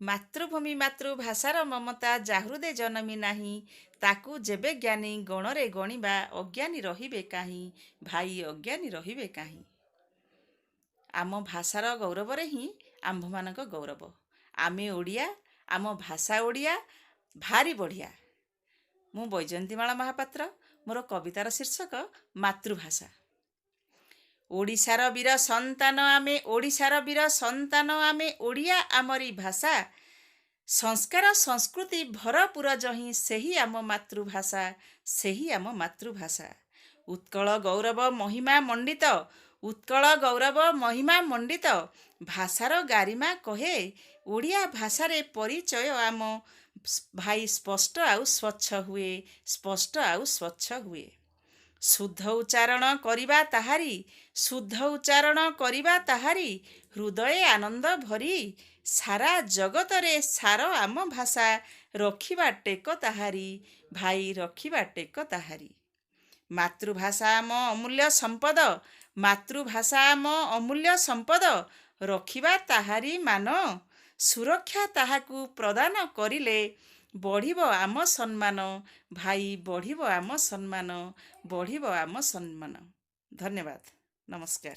ମାତୃଭୂମି ମାତୃଭାଷାର ମମତା ଯାହୃଦେ ଜନମି ନାହିଁ, ତାକୁ ଯେବେ ଜ୍ଞାନୀ ଗଣରେ ଗଣିବା, ଅଜ୍ଞାନୀ ରହିବେ କାହିଁ, ଭାଇ ଅଜ୍ଞାନୀ ରହିବେ କାହିଁ। ଆମ ଭାଷାର ଗୌରବରେ ହିଁ ଆମ୍ଭମାନଙ୍କ ଗୌରବ। ଆମେ ଓଡ଼ିଆ, ଆମ ଭାଷା ଓଡ଼ିଆ, ଭାରି ବଢ଼ିଆ। ମୁଁ ବୈଜୟନ୍ତୀମାଳା ମହାପାତ୍ର। ମୋର କବିତାର ଶୀର୍ଷକ ମାତୃଭାଷା। ଓଡ଼ିଶାର ବୀର ସନ୍ତାନ ଆମେ, ଓଡ଼ିଶାର ବୀର ସନ୍ତାନ ଆମେ, ଓଡ଼ିଆ ଆମରି ଭାଷା। ସଂସ୍କାର ସଂସ୍କୃତି ଭରପୁର ଯହିଁ, ସେହି ଆମ ମାତୃଭାଷା, ସେହି ଆମ ମାତୃଭାଷା। ଉତ୍କଳ ଗୌରବ ମହିମା ମଣ୍ଡିତ, ଉତ୍କଳ ଗୌରବ ମହିମା ମଣ୍ଡିତ, ଭାଷାର ଗାରିମା କହେ, ଓଡ଼ିଆ ଭାଷାରେ ପରିଚୟ ଆମ ଭାଇ ସ୍ପଷ୍ଟ ଆଉ ସ୍ୱଚ୍ଛ ହୁଏ, ସ୍ପଷ୍ଟ ଆଉ ସ୍ୱଚ୍ଛ ହୁଏ। ଶୁଦ୍ଧ ଉଚ୍ଚାରଣ କରିବା ତାହାରି, ଶୁଦ୍ଧ ଉଚ୍ଚାରଣ କରିବା ତାହାରି, ହୃଦୟ ଆନନ୍ଦ ଭରି, ସାରା ଜଗତରେ ସାର ଆମ ଭାଷା, ରଖିବା ଟେକ ତାହାରି, ଭାଇ ରଖିବା ଟେକ ତାହାରି। ମାତୃଭାଷା ଆମ ଅମୂଲ୍ୟ ସମ୍ପଦ, ମାତୃଭାଷା ଆମ ଅମୂଲ୍ୟ ସମ୍ପଦ, ରଖିବା ତାହାରି ମାନ, ସୁରକ୍ଷା ତାହାକୁ ପ୍ରଦାନ କରିଲେ, ବଢ଼ିବ ଆମ ସମ୍ମାନ, ଭାଇ ବଢ଼ିବ ଆମ ସମ୍ମାନ, ବଢ଼ିବ ଆମ ସମ୍ମାନ। ଧନ୍ୟବାଦ, ନମସ୍କାର।